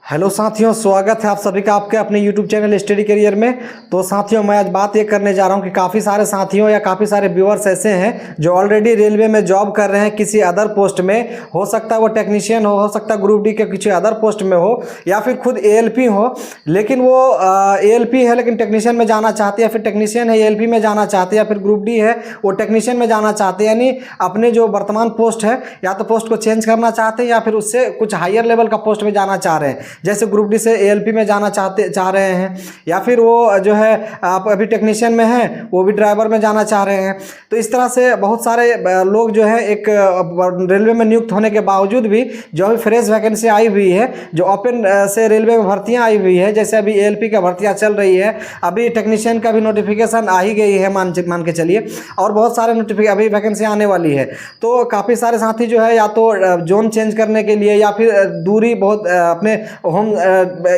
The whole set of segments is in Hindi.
हेलो साथियों, स्वागत है आप सभी का आपके अपने यूट्यूब चैनल स्टडी करियर में। तो साथियों, मैं आज बात ये करने जा रहा हूँ कि काफ़ी सारे साथियों या काफ़ी सारे व्यूअर्स ऐसे हैं जो ऑलरेडी रेलवे में जॉब कर रहे हैं किसी अदर पोस्ट में। हो सकता है वो टेक्नीशियन हो सकता है ग्रुप डी के किसी अदर पोस्ट में हो, या फिर खुद एएलपी हो, लेकिन वो एएलपी है लेकिन टेक्नीशियन में जाना चाहते हैं, या फिर टेक्नीशियन है एएलपी में जाना चाहते हैं, या फिर ग्रुप डी है वो टेक्नीशियन में जाना चाहते हैं। यानी अपने जो वर्तमान पोस्ट है या तो पोस्ट को चेंज करना चाहते हैं या फिर उससे कुछ हायर लेवल का पोस्ट में जाना चाह रहे हैं। जैसे ग्रुप डी से एएलपी में जाना चाह रहे हैं, या फिर वो जो है आप अभी टेक्नीशियन में हैं वो भी ड्राइवर में जाना चाह रहे हैं। तो इस तरह से बहुत सारे लोग जो है एक रेलवे में नियुक्त होने के बावजूद भी जो अभी फ्रेश वैकेंसी आई हुई है, जो ओपन से रेलवे में भर्तियां आई हुई है, जैसे अभी एएलपी का भर्तियां चल रही है, अभी टेक्नीशियन का भी नोटिफिकेशन आ ही गई है मान के चलिए, और बहुत सारे अभी वैकेंसी आने वाली है। तो काफ़ी सारे साथी जो है या तो जोन चेंज करने के लिए या फिर दूरी बहुत अपने होम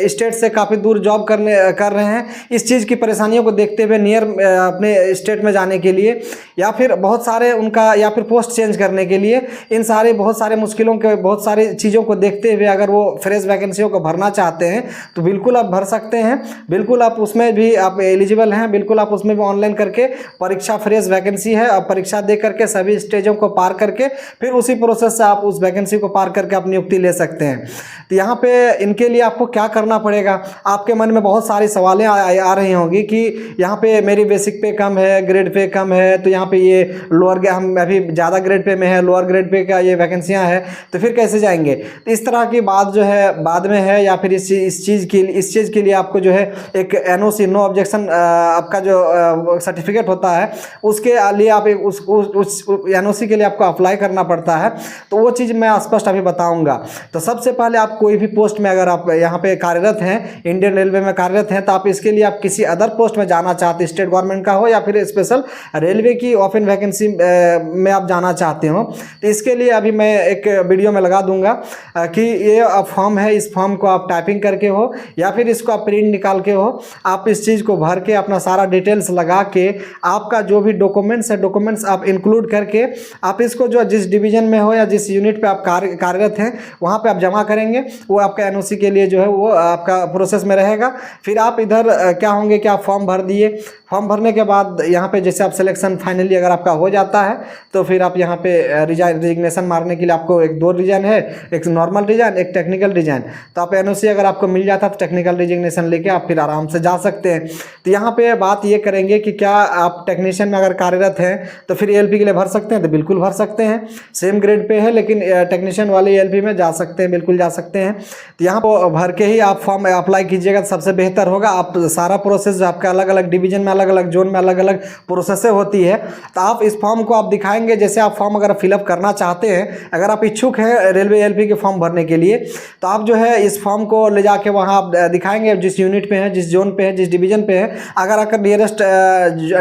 स्टेट से काफ़ी दूर जॉब कर रहे हैं, इस चीज़ की परेशानियों को देखते हुए नियर अपने स्टेट में जाने के लिए, या फिर बहुत सारे उनका या फिर पोस्ट चेंज करने के लिए, इन सारे बहुत सारे मुश्किलों के बहुत सारी चीज़ों को देखते हुए अगर वो फ्रेश वैकेंसियों को भरना चाहते हैं तो बिल्कुल आप भर सकते हैं। बिल्कुल आप उसमें भी आप एलिजिबल हैं, बिल्कुल आप उसमें भी ऑनलाइन करके परीक्षा, फ्रेश वैकेंसी है, आप परीक्षा दे करके सभी स्टेजों को पार करके फिर उसी प्रोसेस से आप उस वैकेंसी को पार करके आप नियुक्ति ले सकते हैं। तो यहाँ पे इनके लिए आपको क्या करना पड़ेगा? आपके मन में बहुत सारी सवालें आ रही होंगी कि यहाँ पे मेरी बेसिक पे कम है, ग्रेड पे कम है, तो यहाँ पे ये लोअर, हम अभी ज़्यादा ग्रेड पे में है, लोअर ग्रेड पे का ये वैकेंसियाँ हैं, तो फिर कैसे जाएंगे? तो इस तरह की बात जो है बाद में है, या फिर इस चीज़ के लिए आपको जो है एक एनओसी, नो ऑब्जेक्शन आपका जो सर्टिफिकेट होता है उसके लिए आप उस एनओसी के लिए आपको अप्लाई करना पड़ता है। तो वो चीज़ मैं स्पष्ट अभी बताऊँगा। तो सबसे पहले आप कोई भी पोस्ट में अगर आप यहाँ पे कार्यरत हैं, इंडियन रेलवे में कार्यरत हैं, तो आप इसके लिए आप किसी अदर पोस्ट में जाना चाहते हैं, स्टेट गवर्नमेंट का हो या फिर स्पेशल रेलवे की ओपन वैकेंसी में आप जाना चाहते हो, तो इसके लिए अभी मैं एक वीडियो में लगा दूंगा कि ये फॉर्म है, इस फॉर्म को आप टाइपिंग करके हो या फिर इसको आप प्रिंट निकाल के हो, आप इस चीज़ को भर के अपना सारा डिटेल्स लगा के आपका जो भी डॉक्यूमेंट्स है, डॉक्यूमेंट्स आप इंक्लूड करके आप इसको जो जिस डिवीजन में हो या जिस यूनिट पे आप कार्यरत हैं वहाँ पे आप जमा करेंगे। वो आपका एनओसी के लिए जो है वो आपका प्रोसेस में रहेगा। फिर आप इधर क्या होंगे कि आप फॉर्म भर दिए, फॉर्म भरने के बाद यहाँ पे जैसे आप सिलेक्शन फाइनली अगर आपका हो जाता है तो फिर आप यहाँ पे रिजिग्नेशन मारने के लिए आपको एक दो रीजन है, एक नॉर्मल रीजन, एक टेक्निकल रीजन। तो आप एनओसी अगर आपको मिल जाता है तो टेक्निकल रिजिग्नेशन लेके आप फिर आराम से जा सकते हैं। तो यहाँ पे बात ये करेंगे कि क्या आप टेक्नीशियन में अगर कार्यरत हैं तो फिर एएलपी के लिए भर सकते हैं? तो बिल्कुल भर सकते हैं, सेम ग्रेड पे है लेकिन टेक्नीशियन वाले एएलपी में जा सकते हैं, बिल्कुल जा सकते हैं। तो यहाँ पर भर के ही आप फॉर्म अप्लाई कीजिएगा तो सबसे बेहतर होगा। आप सारा प्रोसेस जो आपका अलग अलग डिवीजन में, अलग अलग जोन में अलग अलग प्रोसेस होती है, तो आप इस फॉर्म को आप दिखाएंगे। जैसे आप फॉर्म अगर फिलअप करना चाहते हैं, अगर आप इच्छुक हैं रेलवे एएलपी के फॉर्म भरने के लिए, तो आप जो है इस फॉर्म को ले जाके वहाँ आप दिखाएंगे जिस यूनिट पे है, जिस जोन पे है, जिस डिवीजन पे है। अगर आपका नियरेस्ट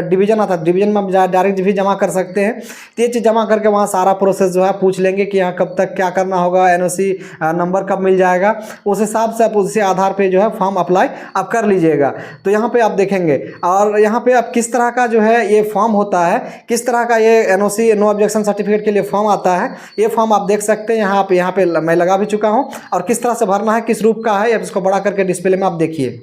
डिवीजन आता है, डिवीजन में आप डायरेक्ट भी जमा कर सकते हैं। तो ये चीज़ जमा करके वहाँ सारा प्रोसेस जो है पूछ लेंगे कि यहाँ कब तक क्या करना होगा, एनओसी नंबर कब मिल जाएगा, उस हिसाब से आप उसी आधार पे जो है फॉर्म अप्लाई आप कर लीजिएगा। तो यहाँ पे आप देखेंगे, और यहाँ पे आप किस तरह का जो है ये फॉर्म होता है, किस तरह का ये एनओसी, नो ऑब्जेक्शन सर्टिफिकेट के लिए फॉर्म आता है, ये फॉर्म आप देख सकते हैं। यहाँ पे मैं लगा भी चुका हूँ, और किस तरह से भरना है, किस रूप का है, अब इसको बड़ा करके डिस्प्ले में आप देखिए।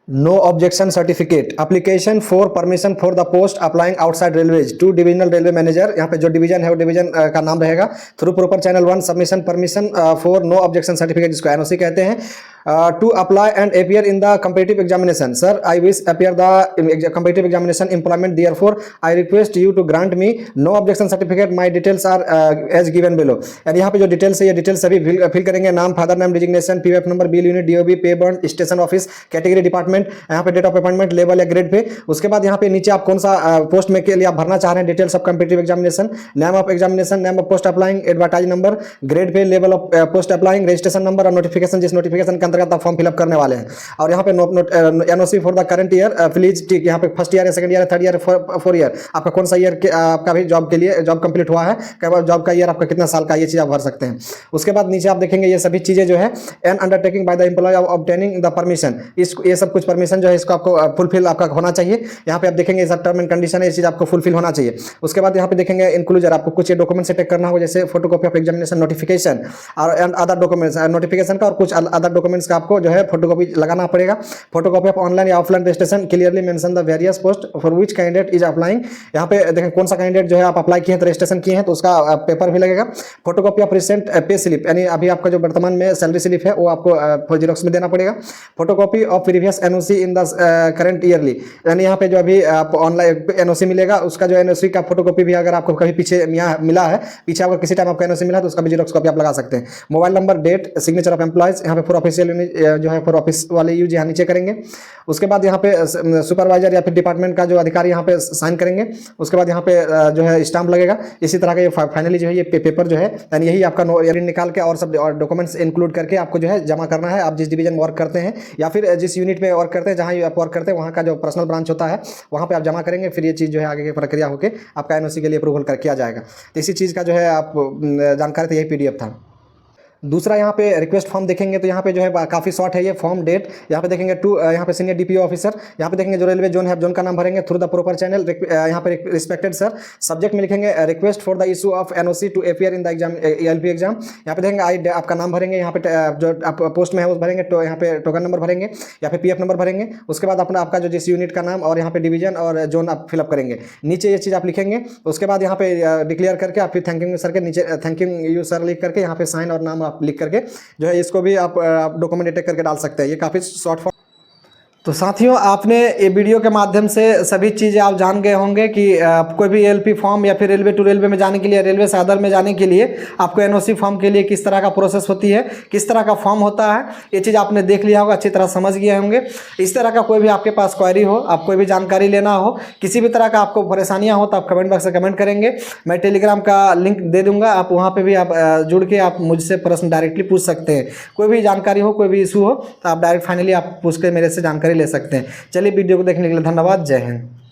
No objection certificate application for permission for the post applying outside railways to divisional railway manager. यहाँ पे जो डिवीजन है वो डिवीजन का नाम रहेगा। Through proper channel 1 submission permission for no objection certificate, जिसको एनओसी कहते हैं, to apply and appear in the competitive examination. Sir, I wish appear the competitive examination employment, therefore I request you to grant me no objection certificate, my details are as given below। यानी यहाँ पे जो डिटेल्स है ये डिटेल्स सभी फिल करेंगे। नाम, father name, designation, PF number, bill unit, DOB, pay bond, station office, category, department, यहाँ पे डेट ऑफ अपॉइंटमेंट, लेवल या ग्रेड पे। उसके बाद यहाँ पे नीचे आप कौन सा पोस्ट में के लिए आप भरना चाह रहे हैं, details of competitive examination, name of examination, name of post applying, advertise number, grade pay, level of post applying, registration number और नोटिफिकेशन, जिस नोटिफिकेशन के अंतर्गत आप फॉर्म फिलअप करने वाले हैं। और यहाँ पे NOC for the current year, please tick. यहाँ पे फर्स्ट ईयर है, सेकंड ईयर है, थर्ड ईयर, फोर्थ ईयर, आपका कौन सा ईयर आपका भी जॉब के लिए जॉब कंप्लीट हुआ है, जॉब का ईयर आपका कितना साल का, ये चीज़ आप भर सकते हैं। उसके बाद नीचे आप देखेंगे ये सभी चीज़ें जो है, an undertaking by the employ of obtaining the permission, ये सब कुछ परमिशन जो है इसको आपको फुलफिल आपका होना चाहिए। यहाँ पे आप देखेंगे ये सब टर्म एंड कंडीशन है, ये चीज़ आपको फुलफिल होना चाहिए। उसके बाद यहाँ पे देखेंगे इंक्लूजर, आपको कुछ डॉक्यूमेंट से टेक करना होगा, जैसे फोटोकॉपी ऑफ एग्जामिनेशन नोटिफिकेशन और अदर डॉक्यूमेंट्स, नोटिफिकेशन का और कुछ अदर डॉक्यूमेंट्स डॉक्यूमेंट्स का आपको जो है फोटोकॉपी लगाना पड़ेगा। फोटोकॉपी ऑफ ऑनलाइन या offline registration clearly mention the various post for which candidate is applying. यहाँ पे देखें कौन सा कैंडिडेट जो है आप अप्लाई किए हैं तो रजिस्ट्रेशन किए हैं तो उसका पेपर भी लगेगा। Photocopy of recent pay slip, यानी अभी आपका जो वर्तमान में सैलरी स्लिप है वो आपको जीरोक्स में देना पड़ेगा। Photocopy of previous NOC in the current yearly, यानी यहाँ पे जो अभी आप ऑनलाइन एनओसी मिलेगा उसका जो एनओसी का फोटोकॉपी भी अगर आपको कभी पीछे यहाँ मिला है, पीछे अगर किसी टाइम आपको एनओसी मिला तो उसका भी जीरोक्स कॉपी आप लगा सकते हैं। Mobile number, date, signature of employees, यहाँ पे फॉर ऑफिशियल जो है फॉर ऑफिस वाले यूज यहाँ नीचे करेंगे। उसके बाद यहाँ पे सुपरवाइजर या फिर डिपार्टमेंट का जो अधिकारी यहाँ पे साइन करेंगे। उसके बाद यहाँ पे जो है स्टाम्प लगेगा। इसी तरह का ये फाइनली जो है ये पेपर जो है यानी यही आपका निकाल के और सब डॉक्यूमेंट्स इंक्लूड करके आपको जो है जमा करना है। आप जिस डिवीजन में वर्क करते हैं या फिर जिस यूनिट में वर्क करते हैं, जहाँ आप वर्क करते हैं वहाँ का जो पर्सनल ब्रांच होता है वहाँ पे आप जमा करेंगे। फिर ये चीज़ जो है आगे की प्रक्रिया होकर आपका एनओसी के लिए अप्रूवल कर किया जाएगा। तो इसी चीज़ का जो है आप जानकारी, तो यही पीडीएफ था। दूसरा यहाँ पे रिक्वेस्ट फॉर्म देखेंगे तो यहाँ पे जो है काफ़ी शॉर्ट है ये फॉर्म डेट। यहाँ पे देखेंगे यहाँ पे सीनियर डीपीओ ऑफिसर, यहाँ पे देखेंगे जो रेलवे जोन है जोन का नाम भरेंगे थ्रू द प्रॉपर चैनल। यहाँ पे रिस्पेक्टेड सर, सब्जेक्ट में लिखेंगे request for the issue of NOC to appear in the exam LP exam. यहाँ पे देखेंगे आपका नाम भरेंगे, यहाँ पे जो आप पोस्ट में है उस भरेंगे, तो यहाँ पे टोकन नंबर भरेंगे या फिर पीएफ नंबर भरेंगे। उसके बाद अपना आपका जो जिस यूनिट का नाम और यहाँ पे डिवीजन और जोन आप फिलअप करेंगे। नीचे ये चीज़ आप लिखेंगे। उसके बाद यहाँ पे डिक्लेयर करके आप फिर थैंक यू सर के नीचे थैंक यू सर लिख करके यहाँ पे साइन और नाम आप लिख करके जो है इसको भी आप डॉक्यूमेंट अटैच करके डाल सकते हैं। ये काफ़ी शॉर्ट फॉर्म। तो साथियों आपने ये वीडियो के माध्यम से सभी चीज़ें आप जान गए होंगे कि कोई भी एलपी फॉर्म या फिर रेलवे टू रेलवे में जाने के लिए, रेलवे से अदर में जाने के लिए आपको एनओसी फॉर्म के लिए किस तरह का प्रोसेस होती है, किस तरह का फॉर्म होता है, ये चीज़ आपने देख लिया होगा, अच्छी तरह समझ गए होंगे। इस तरह का कोई भी आपके पास क्वेरी हो, आप कोई भी जानकारी लेना हो, किसी भी तरह का आपको परेशानियाँ हो तो आप कमेंट बॉक्स से कमेंट करेंगे। मैं टेलीग्राम का लिंक दे दूँगा, आप वहाँ पर भी आप जुड़ के आप मुझसे प्रश्न डायरेक्टली पूछ सकते हैं। कोई भी जानकारी हो, कोई भी इशू हो तो आप डायरेक्ट फाइनली आप पूछ के मेरे से जानकारी ले सकते हैं। चलिए वीडियो को देखने के लिए धन्यवाद। जय हिंद।